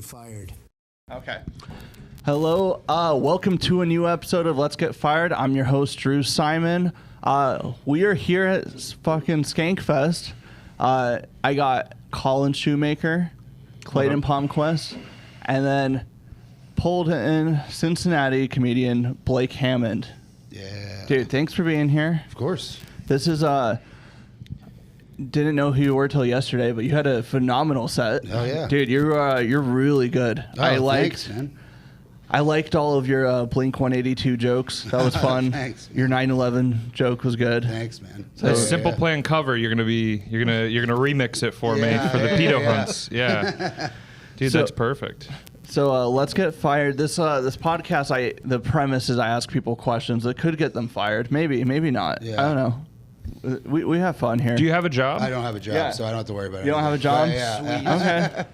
get fired. Okay. Hello, welcome to a new episode of Let's Get Fired. I'm your host, Drew Simon. We are here at fucking Skankfest. I got Collin Shumaker, Clayton Palmquist, and then pulled in Cincinnati comedian Blake Hammond. Yeah. Dude, thanks for being here. Of course. This is, didn't know who you were till yesterday, but you had a phenomenal set. Oh, yeah. Dude, you're really good. Oh, thanks, man. I liked all of your Blink 182 jokes. That was fun. Thanks. Your 9/11 joke was good. Thanks, man. The Simple Plan cover, you're gonna remix it for me for the pedo hunts. Yeah. Dude, that's perfect. So let's get fired. This podcast, the premise is I ask people questions that could get them fired. Maybe not. Yeah. I don't know. We have fun here. Do you have a job? I don't have a job, so I don't have to worry about it. You don't have a job? Yeah. Okay.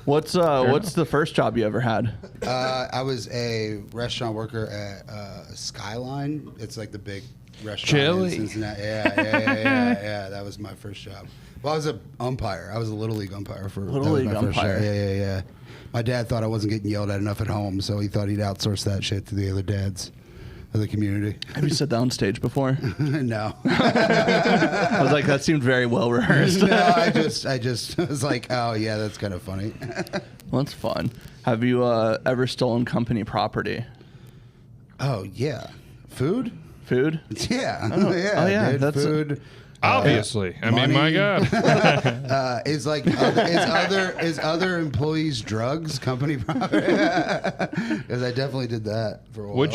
What's the first job you ever had? I was a restaurant worker at Skyline. It's like the big restaurant Chili. in Cincinnati. Yeah. That was my first job. Well, I was an umpire. I was a Little League umpire for Little League umpire. Yeah. My dad thought I wasn't getting yelled at enough at home, so he thought he'd outsource that shit to the other dads of the community. Have you said that on stage before? No. I was like, that seemed very well rehearsed. No, I just was like, oh yeah, that's kind of funny. Well, that's fun. Have you ever stolen company property? Oh yeah, food. Yeah. Oh yeah, dude, that's food. Obviously. I mean, my God. Is other employees' drugs company property? Because I definitely did that for a while.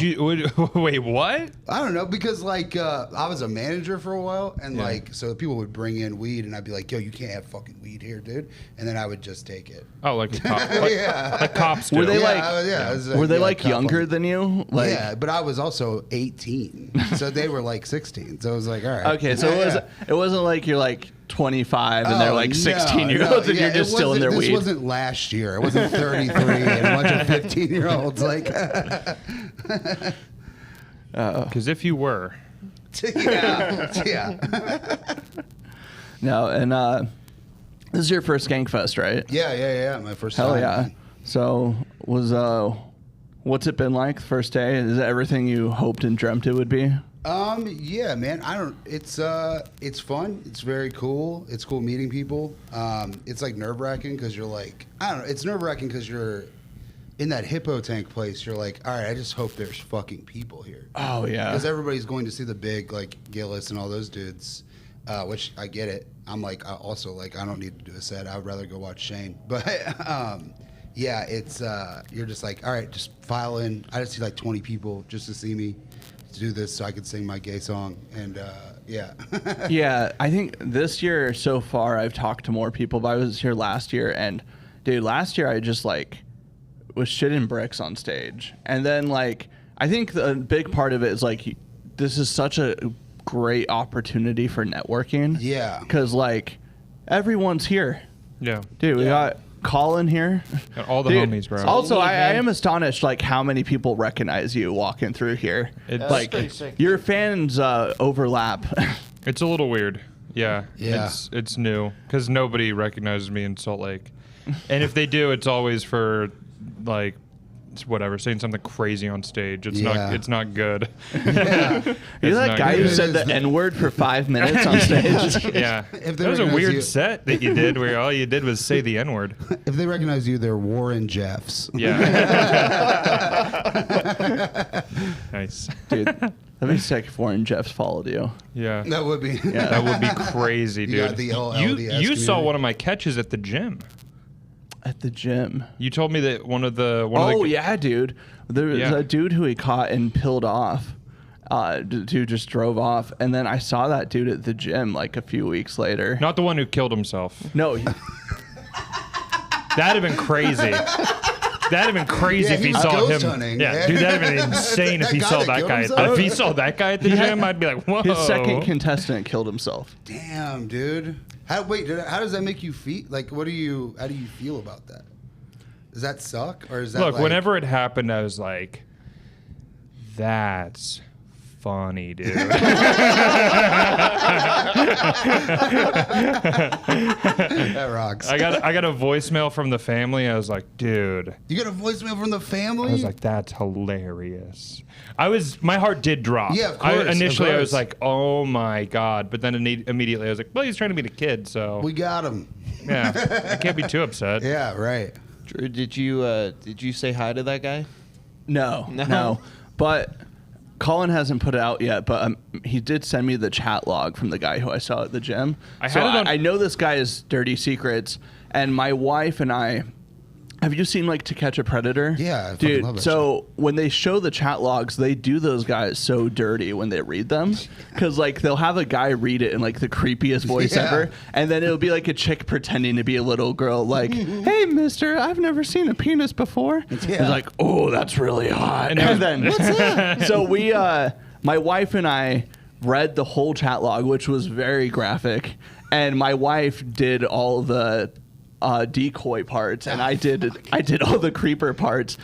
Wait, what? I don't know, because I was a manager for a while, and so people would bring in weed, and I'd be like, "Yo, you can't have fucking weed here, dude," and then I would just take it. Oh, like a cop. Yeah. Like cops do. Were they Were they younger than you? Yeah, but I was also 18, so they were like 16. So it was like, all right. Okay, so it wasn't like you're like 25 and they're like 16-year-olds and you're just still in their weed. This wasn't last year. It wasn't 33 and a bunch of 15-year-olds. Because if you were. Yeah. No, and this is your first Skankfest, right? Yeah. My first Hell time. yeah. So what's it been like the first day? Is it everything you hoped and dreamt it would be? Yeah, man. It's fun. It's very cool. It's cool meeting people. It's like nerve-wracking because you're like, I don't know. It's nerve-wracking because you're in that hippo tank place. You're like, all right, I just hope there's fucking people here. Oh yeah. Because everybody's going to see the big Gillis and all those dudes, which I get it. I'm like, I don't need to do a set. I would rather go watch Shane. But yeah, it's you're just like, all right, just file in. I just see like 20 people just to see me to do this so I could sing my gay song, and yeah. Yeah, I think this year so far I've talked to more people, but I was here last year, and dude, last year I just was shitting bricks on stage, and then I think the big part of it is this is such a great opportunity for networking. Yeah, because everyone's here. Yeah, dude, we got Collin here. Got all the homies, bro. Also, I am astonished how many people recognize you walking through here. It's your fans overlap. It's a little weird. Yeah. Yeah. It's new because nobody recognizes me in Salt Lake, and if they do, it's always for whatever, saying something crazy on stage. It's not good. Yeah. You're that guy who said the N-word for 5 minutes on stage. Yeah. That was a weird set that you did where all you did was say the N-word. If they recognize you, they're Warren Jeffs. Yeah. Nice. Dude, that'd be sick if Warren Jeffs followed you. Yeah. That would be. Yeah. That would be crazy, dude. You got the whole LDS you saw community. one of my catches at the gym. At the gym. You told me that one of the yeah, dude. There was a dude who he caught and pilled off. Dude just drove off, and then I saw that dude at the gym a few weeks later. Not the one who killed himself. No. That'd have been crazy. That'd have been crazy if he saw him. Hunting. Yeah, dude, that'd have been insane if he saw that guy. If he saw that guy at the gym, I'd be like, whoa. His second contestant killed himself. Damn, dude. How does that make you feel? How do you feel about that? Does that suck, or is that Look, whenever it happened, I was like, that's funny, dude. That rocks. I got a voicemail from the family. I was like, dude. You got a voicemail from the family? I was like, that's hilarious. My heart did drop. Yeah, of course. Initially, I was like, oh my God. But then immediately I was like, well, he's trying to be a kid, so. We got him. Yeah, I can't be too upset. Yeah, right. Drew, did you say hi to that guy? No. But Collin hasn't put it out yet, but he did send me the chat log from the guy who I saw at the gym. I know this guy is Dirty Secrets, and my wife and I. Have you seen like To Catch a Predator? Yeah, I fucking love dude. that So when they show the chat logs, they do those guys so dirty when they read them, because like they'll have a guy read it in like the creepiest voice ever, and then it'll be like a chick pretending to be a little girl, like, "Hey, Mister, I've never seen a penis before." It's like, "Oh, that's really hot." And then what's that? So we, my wife and I, read the whole chat log, which was very graphic, and my wife did all the decoy parts, and I did all the creeper parts.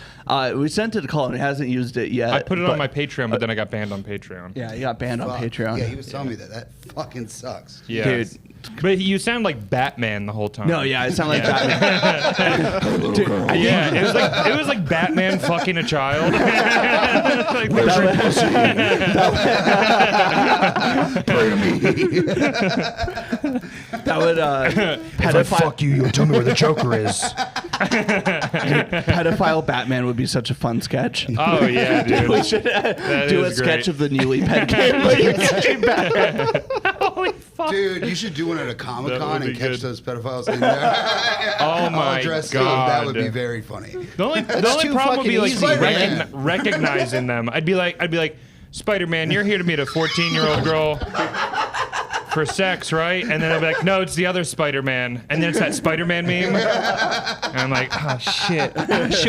We sent it to Collin. He hasn't used it yet. I put it on my Patreon, but then I got banned on Patreon. Yeah, he got banned on Patreon. Yeah, he was telling me that fucking sucks. Yeah. Dude. But you sound like Batman the whole time. No, yeah, I sound like Batman. Dude, Yeah, it was like Batman fucking a child. Like, that would pedophile, you, you'll tell me where the Joker is. pedophile Batman would be such a fun sketch. Oh yeah, dude. We should do a is sketch great. of the newly pet game. Where you catch Batman. Holy fuck. Dude, you should do one at a Comic That Con would and be catch good. those pedophiles in there. Oh my All dressed God. up. That would be very funny. The only too problem would be like fucking easy, man. recognizing them. I'd be like, Spider-Man, you're here to meet a 14-year-old girl for sex, right? And then I'd be like, no, it's the other Spider-Man. And then it's that Spider-Man meme. And I'm like, oh shit,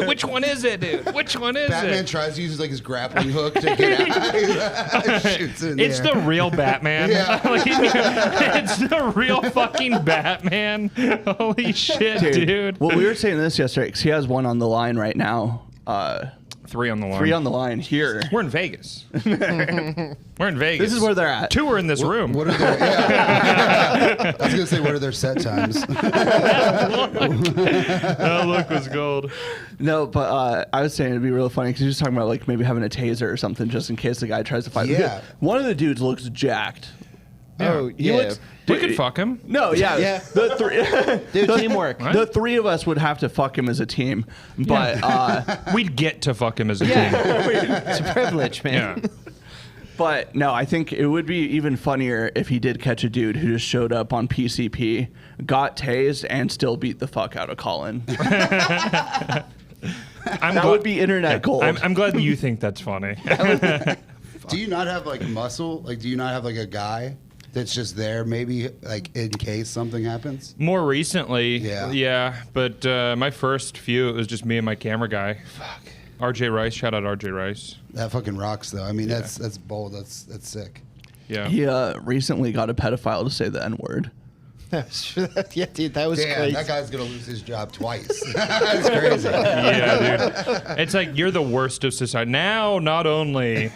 which one is it, dude? Which one is Batman it? tries to use like his grappling hook to get out. Shoots in It's there. the real Batman. Yeah. Like, it's the real fucking Batman. Holy shit, dude. Well, we were saying this yesterday because he has one on the line right now. 3 on the line. 3 on the line here. We're in Vegas. We're in Vegas. This is where they're at. 2 are in this room. What are their? Yeah. I was gonna say, what are their set times? That look was gold. No, but I was saying it'd be real funny because he was talking about like maybe having a taser or something just in case the guy tries to fight. Yeah. One of the dudes looks jacked. Oh, He yeah. looks. We could fuck him. No, yeah. Yeah. The three, Dude, teamwork. What? the 3 of us would have to fuck him as a team, but We'd get to fuck him as a team. It's a privilege, man. Yeah. but no, I think it would be even funnier if he did catch a dude who just showed up on PCP, got tased, and still beat the fuck out of Collin. That would be internet gold. I'm glad you think that's funny. Do you not have like muscle? Like, do you not have like a guy that's just there, maybe like in case something happens? More recently, Yeah. but my first few, it was just me and my camera guy. Fuck. RJ Rice, shout out RJ Rice. That fucking rocks, though. I mean, that's bold. That's sick. Yeah. He recently got a pedophile to say the N-word. Yeah, dude, that was Damn, crazy. that guy's gonna lose his job twice. That's crazy. Yeah, dude. It's like you're the worst of society. Now, not only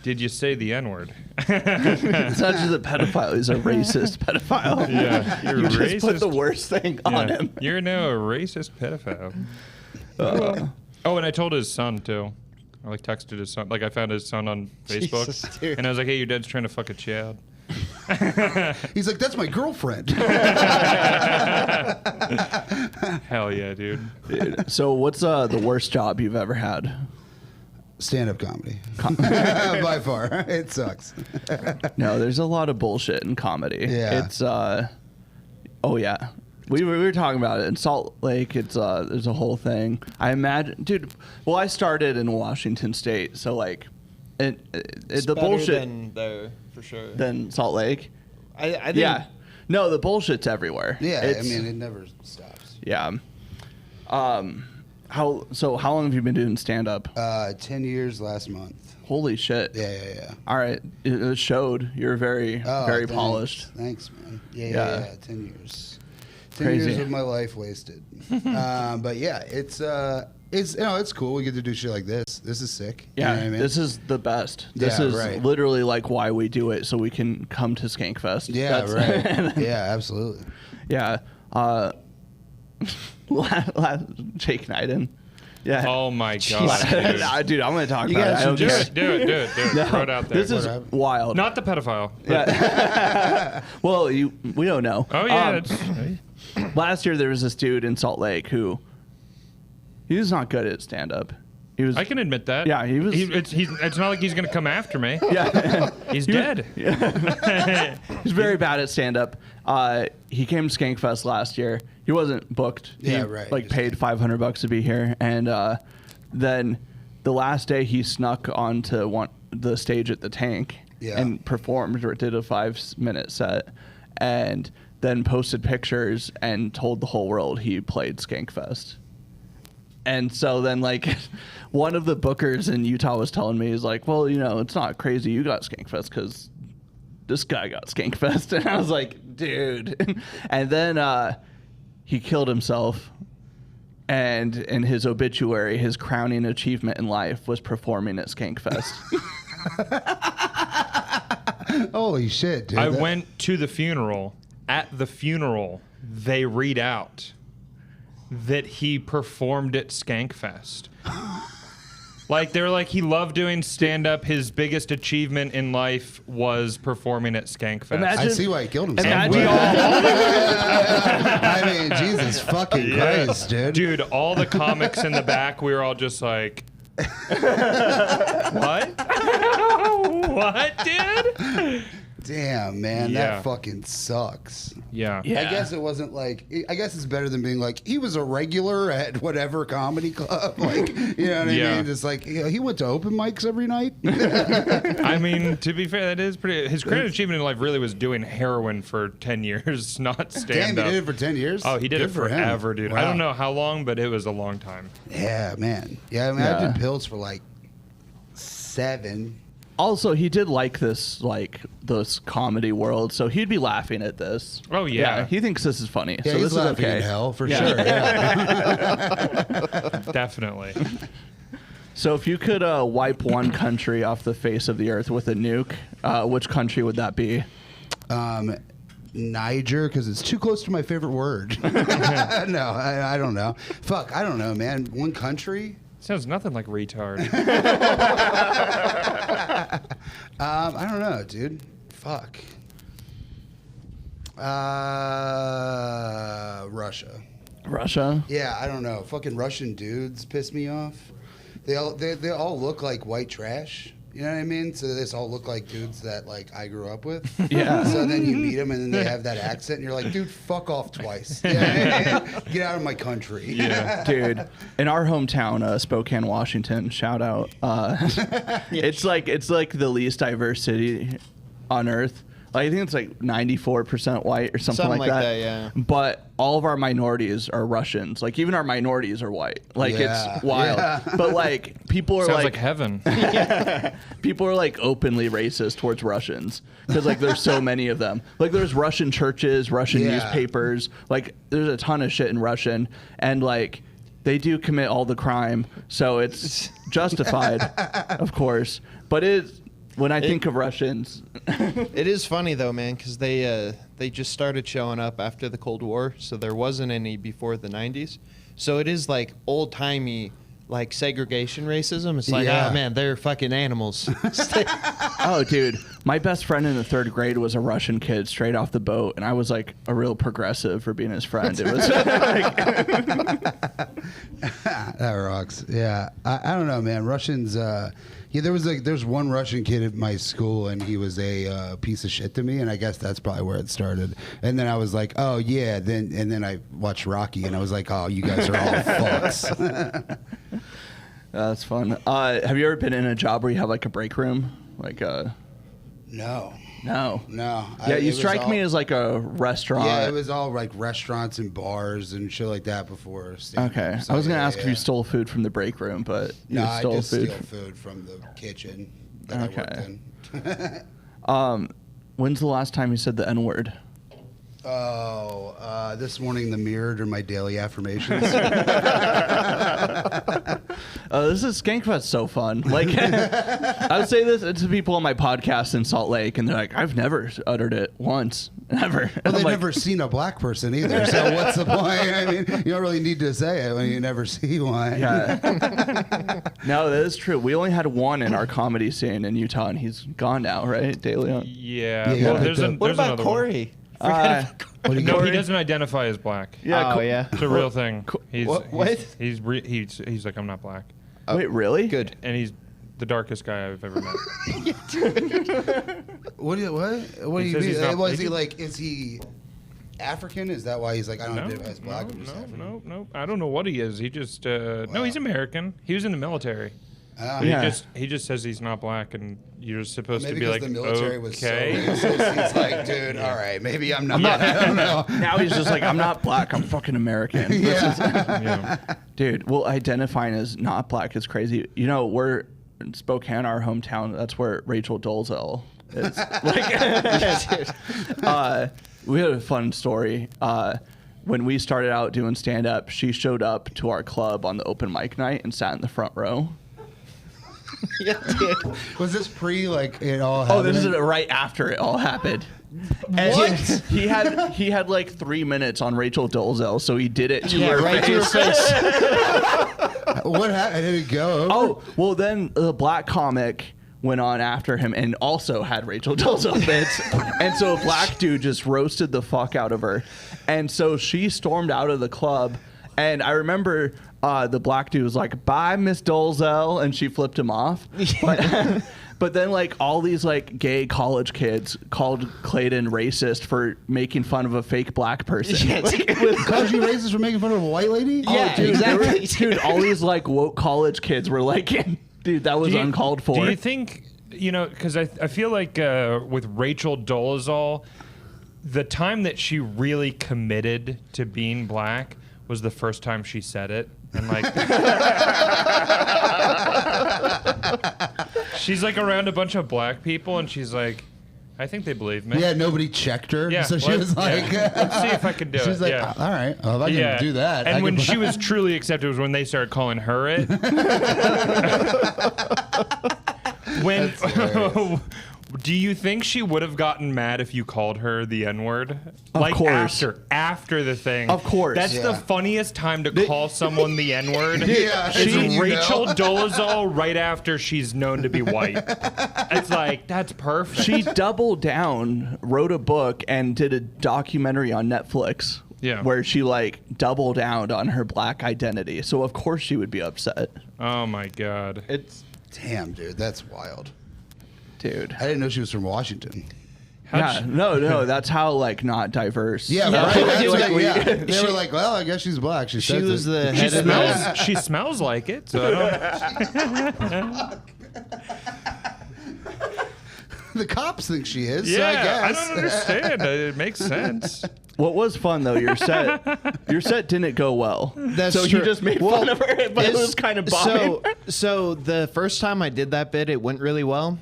did you say the N-word. It's not just a pedophile; he's a racist pedophile. Yeah, you're You racist. just put the worst thing on Yeah. him. You're now a racist pedophile. Oh, and I told his son too. I like texted his son. Like I found his son on Facebook, Jesus, dude. and I was like, "Hey, your dad's trying to fuck a child." He's like, that's my girlfriend. Hell yeah, dude. Dude, so, what's the worst job you've ever had? Stand-up comedy. By far. It sucks. No, there's a lot of bullshit in comedy. Yeah. It's oh yeah. We were talking about it in Salt Lake. It's there's a whole thing. I imagine, dude. Well, I started in Washington State, so like, It's the better bullshit than there, for sure. than Salt Lake. I think, Yeah. No, the bullshit's everywhere. Yeah, It's, I mean, it never stops. yeah. How long have you been doing stand up? 10 years last month. Holy shit. Yeah. All right, it showed. You're very Oh, very thanks. polished. Thanks, man. Yeah. Yeah. 10 years. 10 Crazy. years of my life wasted. But yeah, it's it's cool. We get to do shit like this. This is sick. You Yeah, know what I mean? this is the best. This Yeah, is right. literally like why we do it, so we can come to Skankfest. Yeah, right. Yeah, absolutely. Yeah. Jake Knighton. Yeah. Oh my god, Jesus. Nah, dude, I'm gonna talk You about it. guys I don't should care. do it. Throw it out there. This is wild. Not the pedophile. Yeah. Well, we don't know. Oh yeah. Last year there was this dude in Salt Lake who he was not good at stand up. He was. I can admit that. Yeah, he was. It's not like he's gonna come after me. Yeah. He's dead. He's very bad at stand up. He came to Skankfest last year. He wasn't booked. He, Yeah, right. Like paid $500 to be here, and then the last day he snuck onto the stage at the Tank and performed or did a 5-minute set, and then posted pictures and told the whole world he played Skankfest. And so then, like, one of the bookers in Utah was telling me, he's like, well, it's not crazy you got Skankfest because this guy got Skankfest. And I was like, dude. And then he killed himself. And in his obituary, his crowning achievement in life was performing at Skankfest. Holy shit, dude. I went to the funeral. At the funeral, they read out that he performed at Skankfest. Like, they were like, he loved doing stand-up. His biggest achievement in life was performing at Skankfest. Imagine- I see why he killed himself. Imagine we all- I mean, Jesus fucking Christ, dude. Dude, all the comics in the back, we were all just like, what? What, dude? Damn, man, Yeah. that fucking sucks. Yeah. Yeah. I guess it wasn't like. I guess it's better than being like he was a regular at whatever comedy club. Like, you know what I Yeah. mean? Just like he went to open mics every night. I mean, to be fair, that is pretty. His great achievement in life really was doing heroin for 10 years, not Damn, stand he up. did it for 10 years. Oh, he did Good it for him. forever, dude. I Wow. don't know how long, but it was a long time. Yeah, man. Yeah, I mean, I Yeah. did pills for like 7. Also, he did like this comedy world, so he'd be laughing at this. Oh, yeah. He thinks this is funny. Yeah, so he's this is laughing okay. in hell for Yeah. sure. Yeah. Definitely. So if you could wipe one country off the face of the earth with a nuke, which country would that be? Niger, because it's too close to my favorite word. No, I don't know. Fuck, I don't know, man. One country? Sounds nothing like retard. I don't know, dude. Fuck. Russia. Russia? Yeah, I don't know. Fucking Russian dudes piss me off. They all look like white trash. You know what I mean? So they just all look like dudes that like I grew up with. Yeah. So then you meet them and then they have that accent and you're like, dude, fuck off twice. You know what I mean? Get out of my country. Yeah. Dude, in our hometown, Spokane, Washington, shout out. It's like the least diverse city on earth. I think it's like 94% white or something like that. Yeah. But all of our minorities are Russians. Like even our minorities are white. Like Yeah. it's wild. Yeah. But like people are Sounds like like heaven. people are like openly racist towards Russians because like there's so many of them. Like there's Russian churches, Russian Yeah. newspapers. Like there's a ton of shit in Russian, and like they do commit all the crime, so it's justified, of course. But when I think of Russians, It is funny though, man, because they just started showing up after the Cold War, so there wasn't any before the '90s. So it is like old timey, like segregation racism. It's like, Yeah. oh man, they're fucking animals. oh dude, my best friend in the 3rd grade was a Russian kid straight off the boat, and I was like a real progressive for being his friend. It was like, That rocks. Yeah, I don't know, man. Russians. Yeah, there's one Russian kid at my school, and he was a piece of shit to me, and I guess that's probably where it started. And then I was like, oh yeah. Then I watched Rocky, and I was like, oh, you guys are all fucks. that's fun. Have you ever been in a job where you have like a break room? Like No. no. Yeah, You strike me as like a restaurant. Yeah, it was all like restaurants and bars and shit like that before. stand-up. Okay. So, I was gonna yeah, ask if yeah. you stole food from the break room, but No, you I stole just food. steal food from the kitchen that Okay. I worked in. When's the last time you said the N word? This morning in the mirror during my daily affirmations. This is Skankfest so fun. Like, I would say this to people on my podcast in Salt Lake, and they're like, I've never uttered it once. Never. Well, they've like, never seen a black person either, so what's the point? I mean, you don't really need to say it when you never see one. Yeah. No, that is true. We only had one in our comedy scene in Utah, and he's gone now, right? De Leon? Yeah. Yeah, Well, there's What about another Corey? Uh, No, he doesn't identify as black. yeah. Oh, yeah. It's a real thing. He's What? He's like, I'm not black, Wait, really? Good. and he's the darkest guy I've ever met. What do you He says he's mean? not- Was he he- like? Is he African? Is that why he's like I don't No, identify as black? I'm just African. no. I don't know what he is. He just no, he's American. He was in the military. Ah. Yeah. He just says he's not black, and you're supposed Maybe to be because like, the military was so okay. racist, he's like, dude, all right, maybe I'm not. I don't know. Now he's just like, I'm not black. I'm fucking American. Yeah. Dude, well, identifying as not black is crazy. You know, we're in Spokane, our hometown. That's where Rachel Dolezal is. We had a fun story. When we started out doing stand-up, she showed up to our club on the open mic night and sat in the front row. Yeah, dude. Was this pre like it all? Oh, this is happening? right after it all happened. And What? He had like 3 minutes on Rachel Dolezal, so he did it to Yeah, her right to her face. face. What happened? Did it go over? Oh, well, then the black comic went on after him and also had Rachel Dolezal bits. And so a black dude just roasted the fuck out of her. And so she stormed out of the club. And I remember the black dude was like, bye, Miss Dolezal. And she flipped him off. But then, like, all these, like, gay college kids called Clayton racist for making fun of a fake black person. Yeah, Like, Called you racist for making fun of a white lady? Yeah, dude, exactly. Dude, all these, like, woke college kids were like, dude, that was uncalled for. Do you think, because I feel like with Rachel Dolezal, the time that she really committed to being black was the first time she said it. And like, she's like around a bunch of black people and she's like, I think they believe me. Yeah, nobody checked her. Yeah, So she was like, let's see if I can do it. she's like, Yeah. all right, well, if I can do that. I And when can- she was truly accepted was when they started calling her it. When do you think she would have gotten mad if you called her the N-word? Of course. After the thing. Of course. That's the Yeah. funniest time to call someone the N-word. Yeah, Is you know. Rachel Dolezal right after she's known to be white. It's like, that's perfect. She doubled down, wrote a book, and did a documentary on Netflix. Yeah. Where she like doubled down on her black identity. So of course she would be upset. Oh my God. It's Damn, dude, that's wild. dude. I didn't know she was from Washington. Yeah, no, that's how like not diverse. Yeah, Yeah, right. they That's were like, like, yeah. we- They were like, well, I guess she's black. She She says was it. the She head of the... smells. She smells like it. So I don't. The cops think she is. So Yeah, I guess. I don't understand. It makes sense. What was fun though, your set didn't go well. That's so true. you just made fun of her, but it was kind of bombing. So the first time I did that bit, it went really well.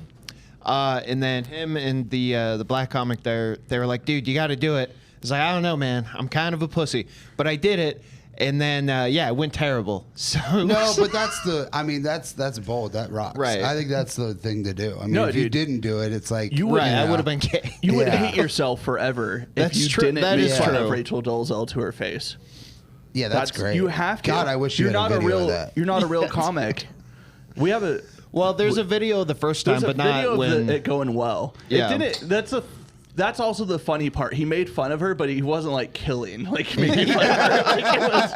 And then him and the black comic there, they were like, dude, you got to do it. I was like, I don't know, man. I'm kind of a pussy. But I did it. And then, it went terrible. So No, but that's bold. That rocks. Right. I think that's the thing to do. I mean, No, if you dude. didn't do it, it's like You would- right, know. I would have been gay. You would Yeah. hate yourself forever That's if you true. didn't That make is fun true. of Rachel Dolezal to her face. Yeah, that's great. You have to. God, I wish you you're had not a video real. of that. You're not a real comic. We have a. Well, there's a video the first time, There's a but video not of when... it going well. Yeah. It didn't. That's also the funny part. He made fun of her, but he wasn't like killing, like making fun of her. Like, it was,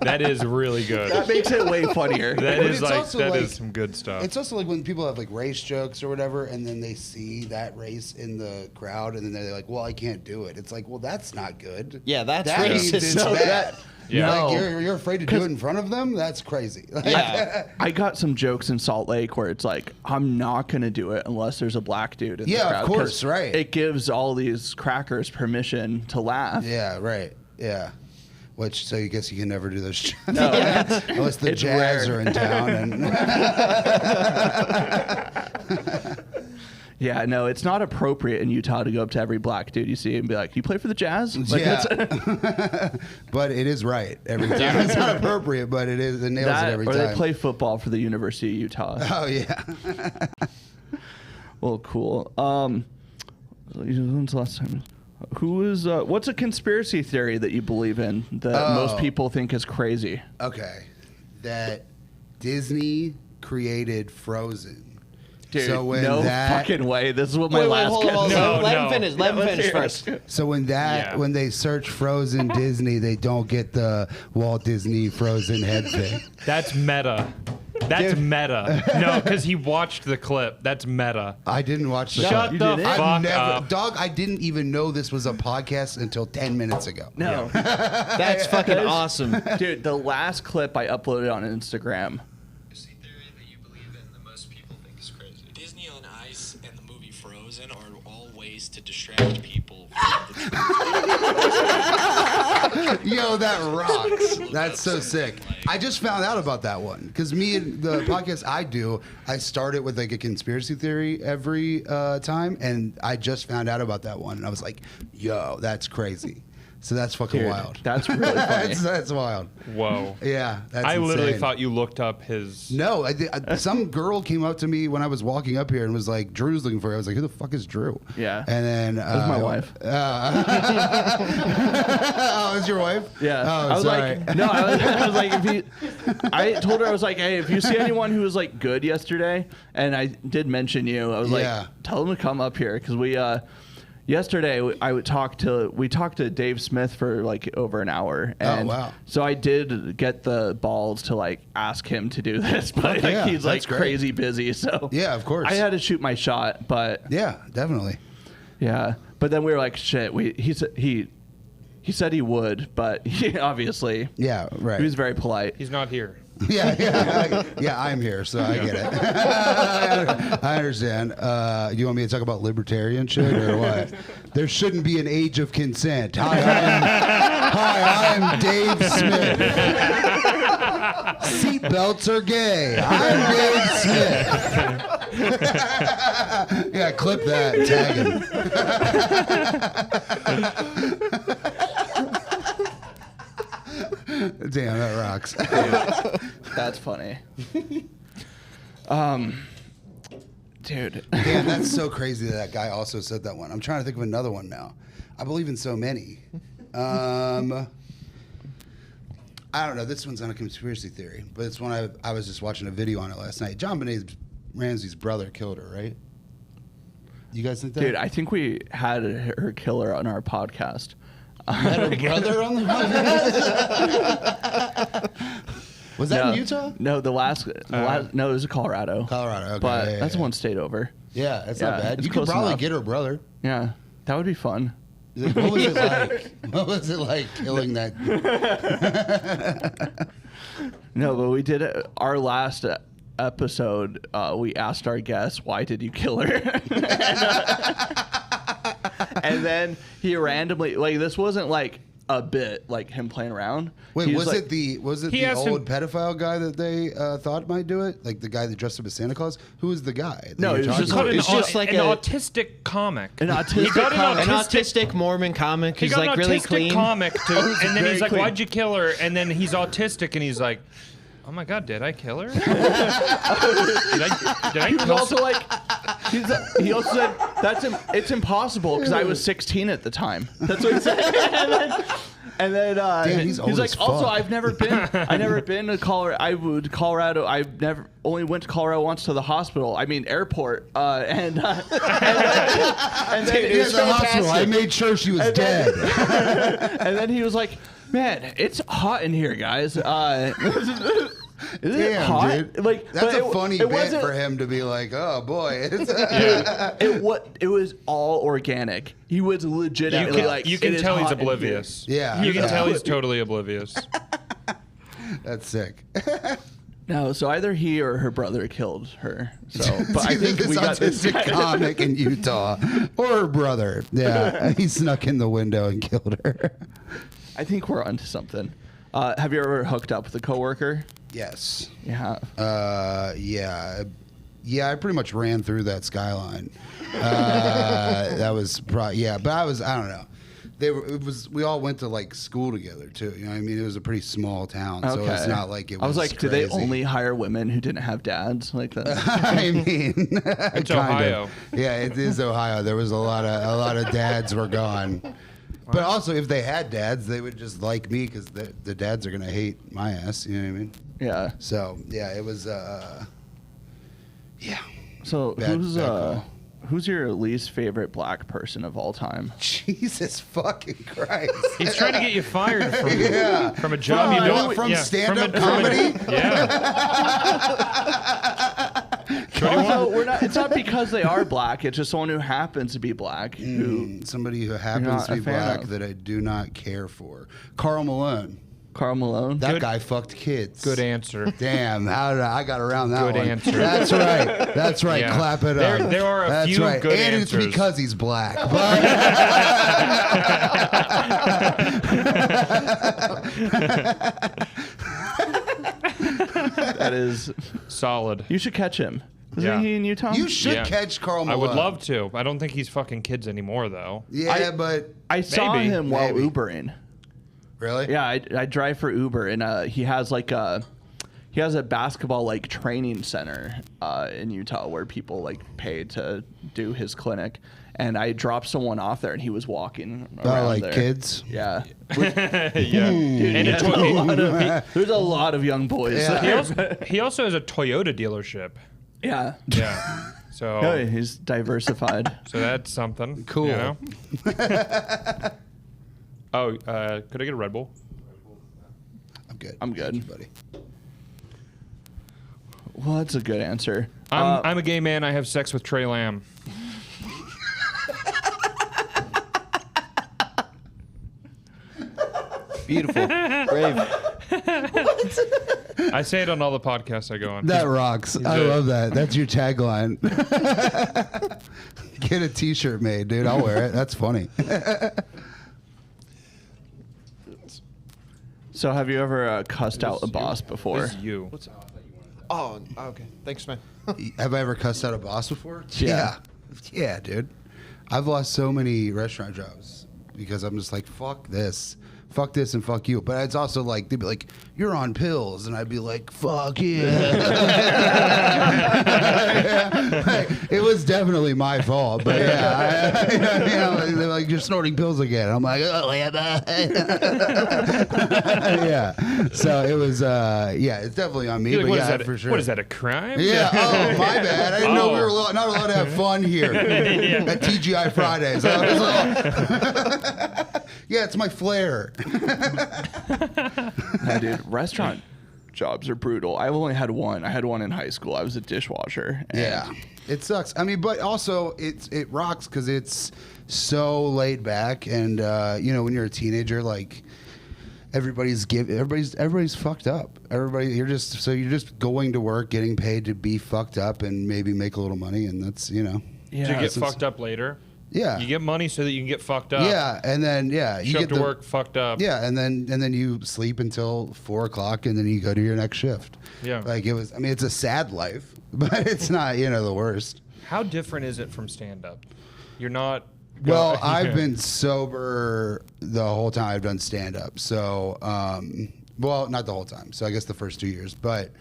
That is really good. that makes it way funnier. That But is it's like also that like- is some good stuff. It's also like when people have like race jokes or whatever, and then they see that race in the crowd, and then they're like, "Well, I can't do it." It's like, well, that's not good. Yeah, that's that means racist. it's No, bad. Yeah. Like No. you're afraid to do it in front of them. That's crazy. Like, Yeah. I got some jokes in Salt Lake where it's like, I'm not going to do it unless there's a black dude in Yeah, the of crowd. course, 'cause right. It gives all these crackers permission to laugh. Yeah, right. Yeah. Which, so you guess you can never do those jokes. No. Unless the It's Jazz rare. are in town. And Yeah, no, it's not appropriate in Utah to go up to every black dude you see and be like, "You play for the Jazz?" Like, Yeah, but it is right every time. It's not appropriate, but it is. It nails it every or time. they play football for the University of Utah. Oh yeah. Well, cool. When's the last time? What's a conspiracy theory that you believe in that most people think is crazy? Okay, that Disney created Frozen. Dude, so when no fucking way. This is what my last. Hold on. No, Let no. him finish. Let him finish first. So when they search Frozen Disney, they don't get the Walt Disney Frozen head thing. That's meta. That's meta. No, because he watched the clip. That's meta. I didn't watch the Shut clip. the didn't? fuck up. Dog, I didn't even know this was a podcast until 10 minutes ago. No, That's fucking awesome. dude. The last clip I uploaded on Instagram. Conspiracy theory that you believe in that most people think is crazy. Disney on Ice and the movie Frozen are all ways to distract people from the Yo, that rocks. That's so sick. I just found out about that one because me and the podcast I do, I start it with like a conspiracy theory every time, and I just found out about that one, and I was like, "Yo, that's crazy." So that's fucking Dude, wild. that's really funny. that's wild. Whoa. Yeah, that's I literally insane. thought you looked up his. No, some girl came up to me when I was walking up here and was like, "Drew's looking for you." I was like, "Who the fuck is Drew?" Yeah. And then That was my wife. Oh, it's your wife? Yeah. Oh, I was sorry. like, no, I was like, I told her, I was like, hey, if you see anyone who was like good yesterday, and I did mention you, I was Yeah. like, tell them to come up here because yesterday we talked to Dave Smith for like over an hour. And wow. So I did get the balls to like ask him to do this, but like, yeah, he's like that's great. crazy busy. So Yeah, of course. I had to shoot my shot, but Yeah, definitely. yeah. But then we were like, shit. He said he would, but he obviously Yeah, right. he was very polite. He's not here. Yeah, I'm here, so I get it. I understand. You want me to talk about libertarian shit or what? There shouldn't be an age of consent. Hi, I'm Dave Smith. Seatbelts are gay. I'm Dave Smith. Yeah, clip that and tag him. Damn, that rocks. That's funny. Dude. Damn, that's so crazy that guy also said that one. I'm trying to think of another one now. I believe in so many. I don't know. This one's on a conspiracy theory, but it's one I was just watching a video on it last night. John B Ramsey's brother killed her, right? You guys think that? Dude, I think we had her killer on our podcast. Had her brother on the podcast? Was that in Utah? No, the last no, it was Colorado. Colorado, okay. But yeah, that's yeah. one state over. Yeah, that's not bad. it's You could close probably enough. get her brother. Yeah, that would be fun. What was it like? What was it like killing that? No, but we did it. Our last episode, we asked our guests, why did you kill her? And then he randomly, like, this wasn't like a bit, like him playing around. Wait, He was like, it the asked old him- pedophile guy that they thought might do it? Like the guy that dressed up as Santa Claus? Who was the guy? that No, you're it was talking just about? Called It's just like an a- autistic comic. An autistic He got comic. An autistic. autistic Mormon comic He who's got like an really autistic clean. comic too, and then very he's like, clean. "Why'd you kill her?" And then he's autistic, and he's like, "Oh my god, did I kill her? did I He was kill also like, he also said it's impossible because I was 16 at the time. That's what he said. And then Damn, he's old like, as also fuck. I've never been to Colorado. I never only went to Colorado once to the hospital. I mean airport. And then it Yeah, was the hospital. I fantastic. made sure she was dead. And then he was like, "Man, it's hot in here, guys. Is it Damn, hot? dude. Like That's but a funny it bit wasn't- for him to be like, oh boy. It's It was all organic. He was legitimately like, you can "It is tell he's hot in here." oblivious. Yeah. you can Yeah. tell he's totally oblivious. That's sick. No, so either he or her brother killed her. So, but I It's either think this we got this autistic guy. comic in Utah or her brother. Yeah, he snuck in the window and killed her. I think we're onto something. Have you ever hooked up with a coworker? Yes. Yeah. Yeah. Yeah, I pretty much ran through that skyline. That was probably, but I don't know. We all went to like school together too. You know what I mean? It was a pretty small town, so it's not like it was. I was like, crazy. do they only hire women who didn't have dads like that? I mean, It's Ohio. Yeah, it is Ohio. There was a lot of dads were gone. But also, if they had dads, they would just like me because the dads are gonna hate my ass. You know what I mean? Yeah. So yeah, it was. So Bad call. who's your least favorite black person of all time? Jesus fucking Christ! He's trying to get you fired from Yeah. from a job you don't From yeah, stand-up from a- comedy? Yeah. Also, it's not because they are black. It's just someone who happens to be black. Somebody who happens not to be a fan black of. that I do not care for. Carl Malone. Carl Malone. That Good- guy fucked kids. Good answer. Damn, how did I got around that Good one? answer. That's right. That's right. Yeah. Clap it There- up. there are a That's few right. good and answers. it's because he's black. That is. Solid. You should catch him. Isn't Yeah. he in Utah? You should Yeah. catch Carl I Malone. would love to. I don't think he's fucking kids anymore, though. Yeah, but I saw Maybe. him while Maybe. Ubering. really? Yeah, I drive for Uber, and he has like a basketball like training center in Utah where people like pay to do his clinic, and I dropped someone off there, and he was walking around like there. kids? Yeah, Yeah. And a there's a lot of young boys. Yeah. he also has a Toyota delership. Yeah. Yeah. So Oh, he's diversified. so that's something. Cool. You know? Oh, could I get a Red Bull? I'm good. I'm good. Thank you, buddy. Well, that's a good answer. I'm a gay man. I have sex with Trey Lamb. Beautiful. Brave. I say it on all the podcasts I go on. That rocks. I a- love that. That's your tagline. Get a T-shirt made, dude. I'll wear it. That's funny. So, have you ever cussed out a boss before? This is you. Oh, okay. Thanks, man. Have I ever cussed out a boss before? Yeah. Yeah, dude. I've lost so many restaurant jobs because I'm just like, fuck this, and fuck you. But it's also like, they'd be like, you're on pills. And I'd be like, fuck yeah. It was definitely my fault. But yeah, they're like, you're snorting pills again. I'm like, oh, yeah. Yeah. So it was, it's definitely on me. You're like, But what yeah, is that? for sure. What is that? A crime? Yeah. Oh, my bad. I didn't know we were Oh. not allowed to have fun here at TGI Fridays. I was like, yeah, it's my flair. No, dude, restaurant jobs are brutal. I've only had one. I had one in high school. I was a dishwasher. And Yeah, it sucks. I mean, but also it rocks because it's so laid back, and when you're a teenager, like everybody's fucked up. You're just going to work, getting paid to be fucked up, and maybe make a little money, and that's Do you get since- fucked up later? Yeah. You get money so that you can get fucked up. Yeah, and then you Show get up to work fucked up. Yeah, and then you sleep until 4 o'clock, and then you go to your next shift. Yeah. Like it was. I mean, it's a sad life, but it's not the worst. How different is it from stand up? You're not. Well, Yeah. I've been sober the whole time I've done stand up. So, well, not the whole time. So I guess the first 2 years, but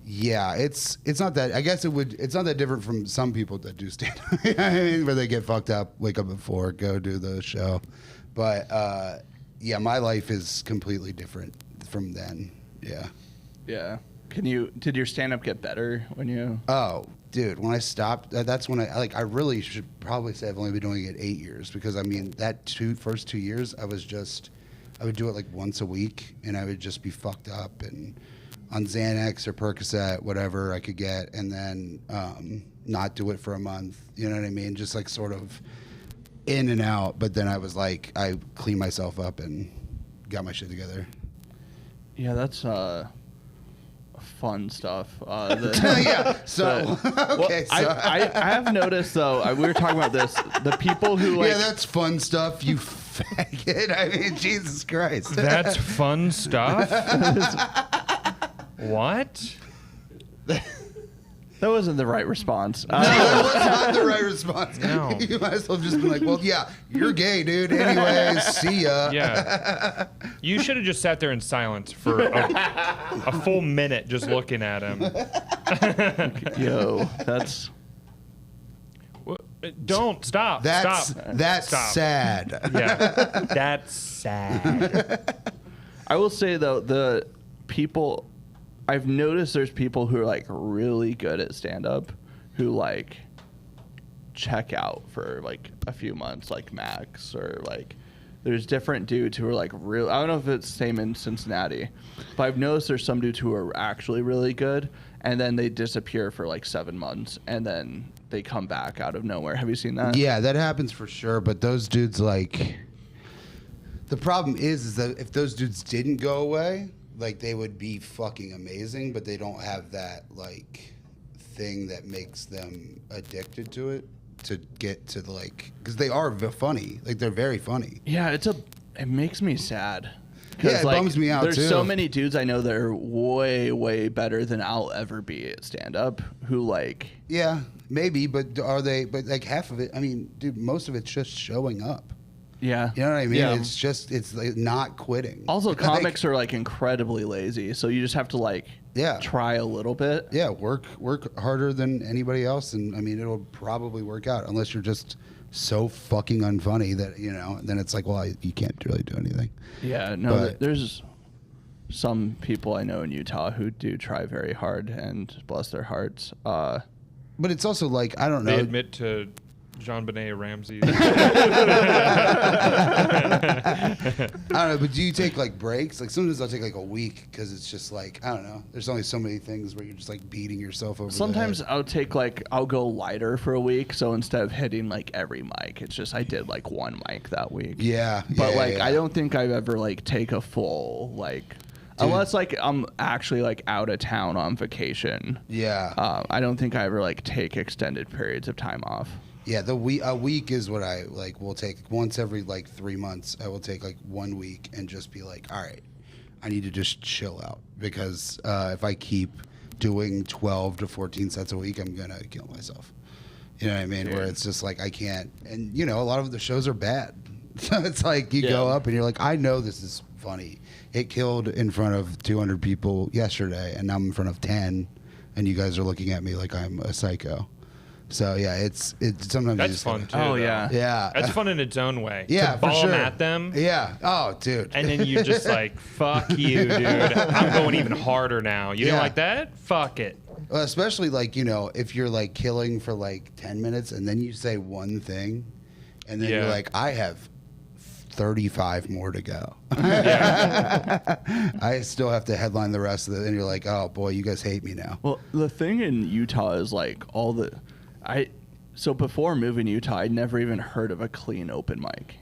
yeah, it's not that. I guess it's not that different from some people that do stand up. I mean, where they get fucked up, wake up at 4, go do the show. But yeah, my life is completely different from then. Yeah. Yeah. Did your stand up get better when you? Oh, dude, when I stopped, that's when I really should probably say I've only been doing it 8 years, because I mean that first 2 years I would do it like once a week, and I would just be fucked up and on Xanax or Percocet, whatever I could get, and then not do it for a month. You know what I mean? Just like sort of in and out. But then I was like, I cleaned myself up and got my shit together. Yeah, that's fun stuff. The, Yeah. So okay. So I have noticed though. We were talking about this. The people who like yeah, that's fun stuff. You faggot. I mean, Jesus Christ. That's fun stuff. What? That wasn't the right response. That was not the right response. No. You might as well have just been like, well, yeah, you're gay, dude. Anyway, see ya. Yeah. You should have just sat there in silence for a full minute just looking at him. Yo, that's... Don't stop. That's Stop. sad. Yeah. That's sad. I will say, though, the people... I've noticed there's people who are, like, really good at stand-up who, like, check out for, like, a few months, like Max, or, like... There's different dudes who are, like, real... I don't know if it's the same in Cincinnati, but I've noticed there's some dudes who are actually really good, and then they disappear for, like, 7 months, and then they come back out of nowhere. Have you seen that? Yeah, that happens for sure. But those dudes, like... The problem is that if those dudes didn't go away... Like, they would be fucking amazing, but they don't have that, like, thing that makes them addicted to it to get to the, like... Because they are funny. Like, they're very funny. Yeah, it makes me sad. Yeah, it like, bums me out, there's too. so many dudes I know that are way, way better than I'll ever be at stand-up who, like... Yeah, maybe, but are they... But, like, half of it... I mean, dude, most of it's just showing up. Yeah. You know what I mean? Yeah. It's just... It's, like, not quitting. Also, Like, comics are, like, incredibly lazy, so you just have to, like, try a little bit. Yeah, work harder than anybody else, and, I mean, it'll probably work out, unless you're just so fucking unfunny that, you know, then it's like, well, you can't really do anything. Yeah, no, But- there's some people I know in Utah who do try very hard, and bless their hearts. But it's also like, I don't know. They admit to Jean-Benet Ramsey. I don't know, but do you take like breaks? Like sometimes I'll take like a week because it's just like, I don't know. There's only so many things where you're just like beating yourself over. Sometimes the head. I'll take I'll go lighter for a week. So instead of hitting like every mic, it's just I did like one mic that week. Yeah. But yeah. I don't think I've ever like take a full unless like I'm actually like out of town on vacation. Yeah. I don't think I ever like take extended periods of time off. Yeah, a week is what I like. Will take once every like 3 months. I will take like 1 week and just be like, all right, I need to just chill out because if I keep doing 12 to 14 sets a week, I'm gonna kill myself. You know what I mean? Yeah. Where it's just like I can't, and you know, a lot of the shows are bad. So it's like you go up and you're like, I know this is funny. It killed in front of 200 people yesterday, and now I'm in front of 10, and you guys are looking at me like I'm a psycho. So yeah, it's sometimes That's you just fun gotta- too. Oh, though. yeah. Yeah, That's fun in its own way. Yeah, to for ball sure. at them. Yeah. Oh, dude. And then you just like, fuck you, dude. I'm going even harder now. You didn't Yeah. like that? Fuck it. Well, especially like, you know, if you're like killing for like 10 minutes and then you say one thing, and then you're Yeah. like, I have 35 more to go. Yeah. I still have to headline the rest of it, and you're like, oh boy, you guys hate me now. Well, the thing in Utah is like so before moving to Utah, I'd never even heard of a clean open mic.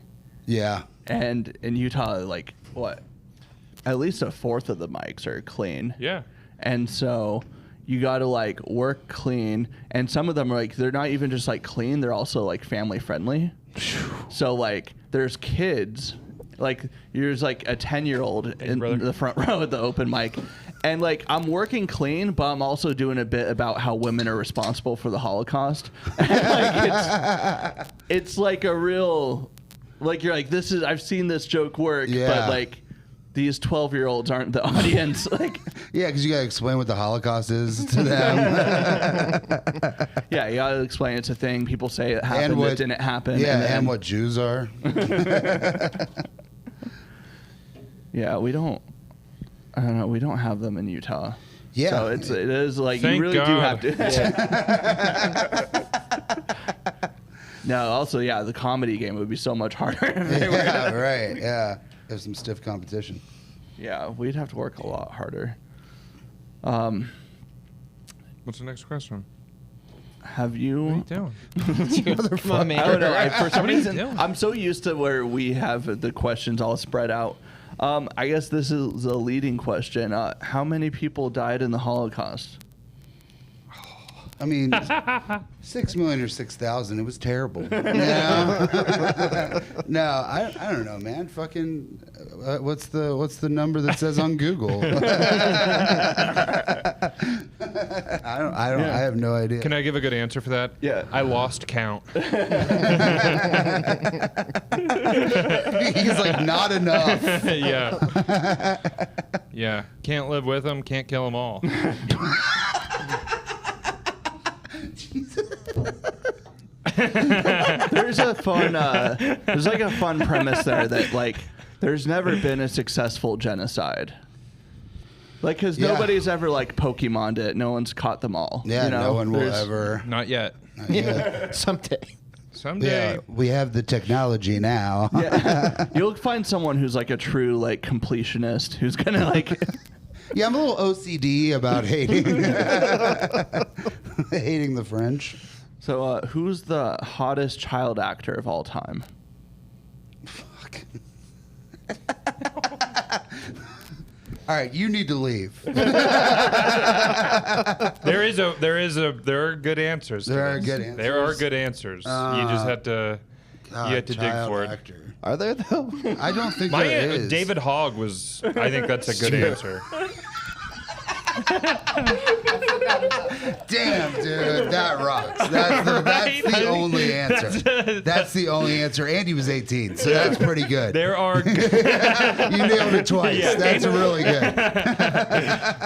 Yeah. And in Utah, like what? At least a fourth of the mics are clean. Yeah. And so you got to like work clean, and some of them are like they're not even just like clean, they're also like family friendly. So like there's kids, like there's like a 10-year-old in brother. the front row at the open mic, and like I'm working clean, but I'm also doing a bit about how women are responsible for the Holocaust. Like it's like a real, like you're like, this is, I've seen this joke work, Yeah. but like these 12-year-olds aren't the audience. Like Yeah, because you got to explain what the Holocaust is to them. yeah, you gotta explain it's a thing. People say it happened, what- it didn't happen. Yeah, then- and what Jews are. Yeah, we don't. I don't know. We don't have them in Utah. Yeah. So it is like Thank you really do God. have to. No, also yeah, the comedy game would be so much harder. Yeah, right. Yeah. There's some stiff competition. Yeah, we'd have to work a lot harder. What's the next question? Have What are you? you doing? Come on, man. I don't know. For some What are you reason, doing? I'm so used to where we have the questions all spread out. I guess this is a leading question. How many people died in the Holocaust? I mean, 6 million or 6,000. It was terrible. No, no, I don't know, man. Fucking, what's the number that says on Google? I have no idea. Can I give a good answer for that? Yeah. I lost count. He's like, not enough. Yeah. Yeah. Can't live with them. Can't kill them all. There's a fun, there's like a fun premise there that like there's never been a successful genocide. Like, because nobody's ever like Pokemon'd it. No one's caught them all. Yeah, you know? no one will ever. Not yet. Yeah. Someday. Someday. Yeah, we have the technology now. Yeah. You'll find someone who's like a true like completionist who's gonna like. Yeah, I'm a little OCD about hating hating the French. So, who's the hottest child actor of all time? Fuck. All right, you need to leave. There are good answers. There are good answers. There are good answers. You just have to dig for it. Actor. Are there though? I don't think there is. David Hogg was. I think that's a good answer. Damn, dude, that rocks. That's the only answer. That's the only answer. And he was 18, so that's pretty good. There are. You nailed it twice. Yeah. That's really good.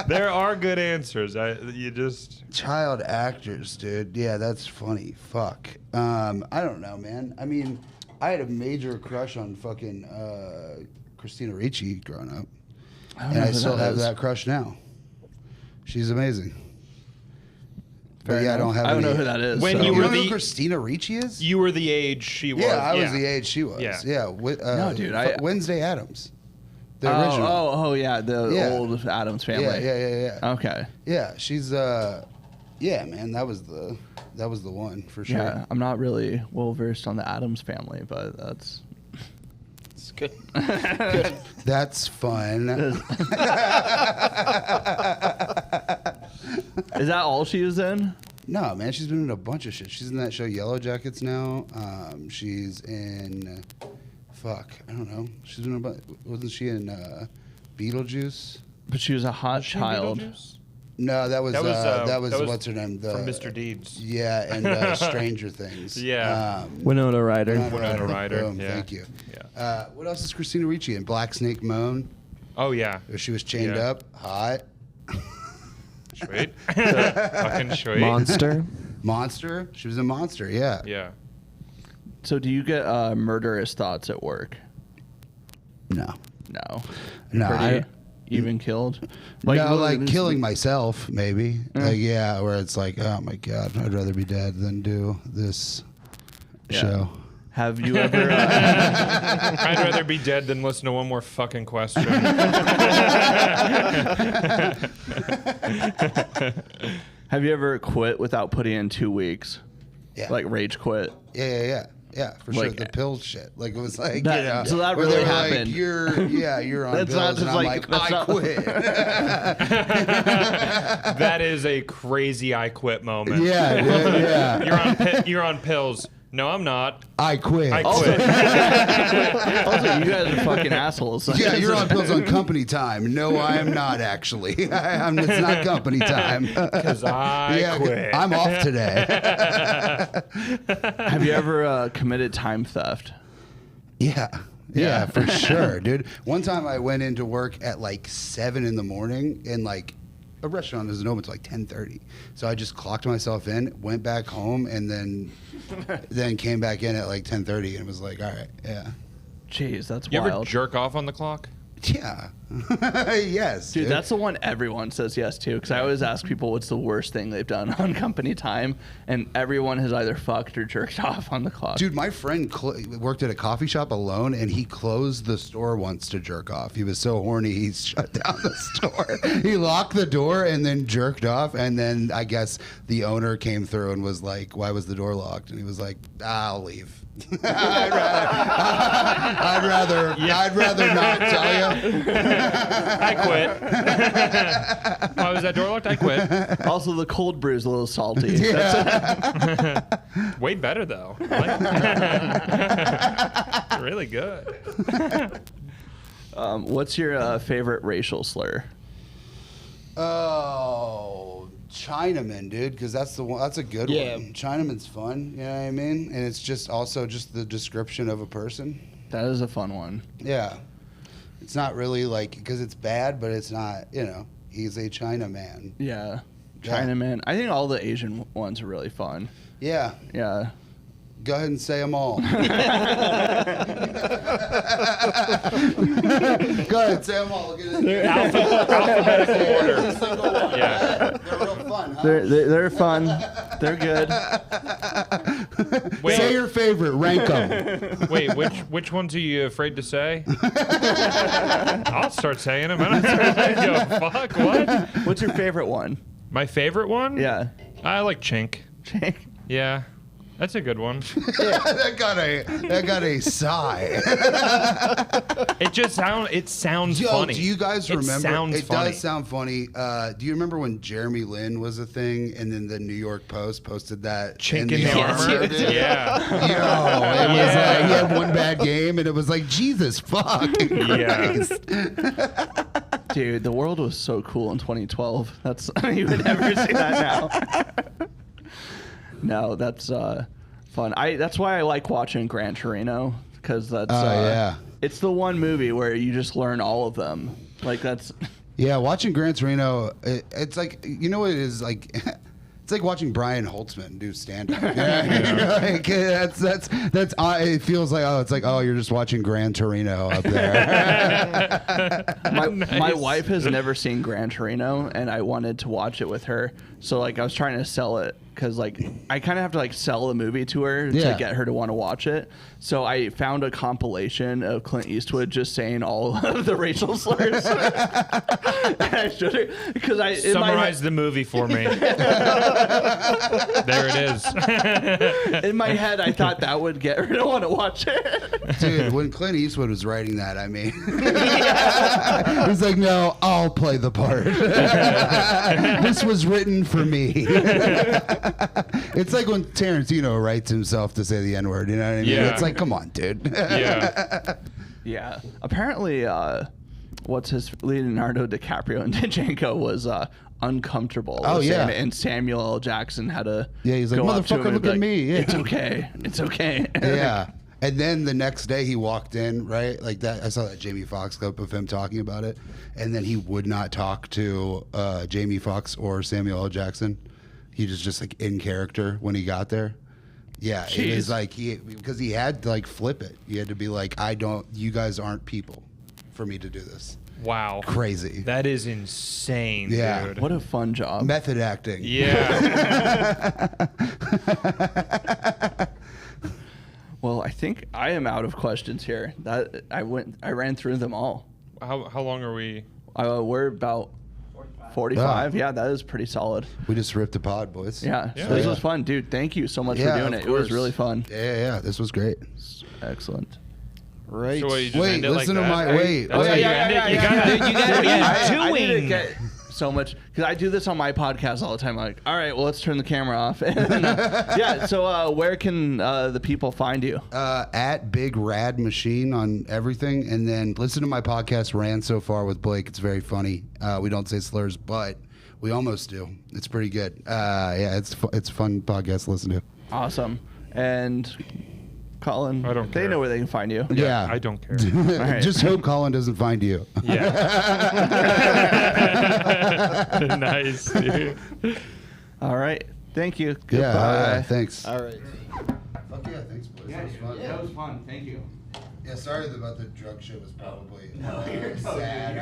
There are good answers. You just. Child actors, dude. Yeah, that's funny. Fuck. I don't know, man. I mean, I had a major crush on fucking Christina Ricci growing up. And I still have that crush now. She's amazing. But yeah, I don't have. I don't know who that is. When so. you You were don't know the- who Christina Ricci is? You were the age she was. Yeah, I was the age she was. Yeah. Yeah. No, dude, Wednesday Addams. The original. Oh, yeah, the Yeah. old Addams family. Yeah. Okay. Yeah, she's yeah, man, that was the one for sure. Yeah, I'm not really well versed on the Addams family, but that's. It's good. That's fun. Is that all she is in? No, man, she's been in a bunch of shit. She's in that show Yellow Jackets now. She's in fuck, I don't know. She's in wasn't she in Beetlejuice? But she was a hot child. No, that was what's her name? From Mr. Deeds. Yeah, and Stranger Things. Yeah. Winona Ryder. Winona Ryder. Boom, Yeah. thank you. Yeah. What else is Christina Ricci in? Black Snake Moan, Oh yeah. where she was chained Yeah. up, hot. Sweet. Fucking sweet. Monster. Monster. She was a monster. Yeah. Yeah. So do you get murderous thoughts at work? No. No. No. Pretty even killed? No, what- like killing myself, maybe. Like, yeah, where it's like, oh my god, I'd rather be dead than do this Yeah. show. Have you ever? I'd rather be dead than listen to one more fucking question. Have you ever quit without putting in 2 weeks? Yeah. Like rage quit? Yeah, for sure. Like- The pill shit. Like, it was like, That- you know, so that where really they were like, happened. you're on That's pills. not just and I'm like- like, that's I not- quit. That is a crazy I quit moment. yeah. You're on pills. No, I'm not. I quit. I quit. Also, you guys are fucking assholes. Yeah, you're on pills on company time. No, I am not actually. It's not company time. Because I quit. I'm off today. Have you ever committed time theft? Yeah, for sure, dude. One time I went into work at like 7 in the morning and like a restaurant doesn't open until like 10:30. So I just clocked myself in, went back home, and then came back in at like 10:30 and was like, all right, yeah. Jeez, that's You ever wild. jerk off on the clock? Yeah. Yes. Dude, that's the one everyone says yes to. Because I always ask people what's the worst thing they've done on company time, and everyone has either fucked or jerked off on the clock. Dude, my friend worked at a coffee shop alone, and he closed the store once to jerk off. He was so horny, he shut down the store. He locked the door and then jerked off, and then I guess the owner came through and was like, why was the door locked? And he was like, I'll leave. I'd rather not tell you. I quit. Why was that door locked? I quit. Also, the cold brew is a little salty. Yeah. Way better though. I like really good. What's your favorite racial slur? Oh, Chinaman, dude, because that's the one. That's a good Yeah. one. Chinaman's fun. You know what I mean? And it's just also just the description of a person. That is a fun one. Yeah. It's not really like because it's bad, but it's not. You know, he's a Chinaman. Yeah. Yeah. Chinaman. I think all the Asian ones are really fun. Yeah. Yeah. Go ahead and say them all. Go ahead, say them all. Alphabetical order. Yeah. They're real fun, huh? They're fun. They're good. Wait. Say your favorite. Rank them. Wait, which ones are you afraid to say? I'll start saying them. I don't go, fuck, what? What's your favorite one? My favorite one? Yeah. I like chink. Jake. Yeah. That's a good one. that got a sigh. It sounds Yo, funny. do you guys remember? It sounds funny. Does sound funny. Do you remember when Jeremy Lin was a thing, and then the New York Post posted that Chink in the armor? Yeah. Yo, it was like he had one bad game, and it was like Jesus fucking Christ. Dude, the world was so cool in 2012. That's you would never see that now. No, that's fun. That's why I like watching Gran Torino because that's yeah. It's the one movie where you just learn all of them. Like that's Yeah, watching Gran Torino, it's like you know what it is like. It's like watching Brian Holtzman do stand-up. Like, that's it feels like it's like you're just watching Gran Torino up there. my wife has never seen Gran Torino, and I wanted to watch it with her. So like I was trying to sell it because like I kind of have to like sell the movie to her to get her to want to watch it. So I found a compilation of Clint Eastwood just saying all of the racial slurs. I showed her because Summarize the movie for me. There it is. In my head, I thought that would get her to want to watch it. Dude, when Clint Eastwood was writing that, I mean, he's like, no, I'll play the part. This was written for me. It's like when Tarantino writes himself to say the N-word, you know what I mean? Yeah. It's like, come on, dude. Yeah. Yeah. Apparently, what's his Leonardo DiCaprio and Django was uncomfortable. Oh, with yeah. saying it, and Samuel L. Jackson had to Yeah, he's like, go up to him motherfucker, and look be at like, me. Yeah. It's okay. It's okay. Yeah. And then the next day he walked in, right? Like that. I saw that Jamie Foxx clip of him talking about it. And then he would not talk to Jamie Foxx or Samuel L. Jackson. He was just like in character when he got there. Yeah. Jeez. It was like because he had to like flip it. He had to be like, you guys aren't people for me to do this. Wow. Crazy. That is insane, Yeah. dude. What a fun job. Method acting. Yeah. Well, I think I am out of questions here. That I ran through them all. How long are we? We're about 45. Yeah, that is pretty solid. We just ripped a pod, boys. Yeah, Yeah. so this was fun, dude. Thank you so much for doing of it. It was course. really fun. Yeah. This was great. Excellent. Right. So what, you just Wait, end it listen like to that? my wait. That's how you end it? You gotta what I are need you to doing? get so much because I do this on my podcast all the time. I'm like, all right, well, let's turn the camera off. Yeah. So where can the people find you? At Big Rad Machine on everything, and then listen to my podcast Ran So Far with Blake. It's very funny. We don't say slurs, but we almost do. It's pretty good. Yeah, it's a fun podcast to listen to. Awesome. And Collin, I don't they care. know where they can find you. Yeah. I don't care. right. Just hope Collin doesn't find you. Yeah. Nice, dude. All right. Thank you. Yeah, Goodbye. thanks. All right. Fuck yeah, thanks, boys. Yeah, That was fun. that was fun. Thank you. Yeah, sorry about the drug shit was probably you're totally sad.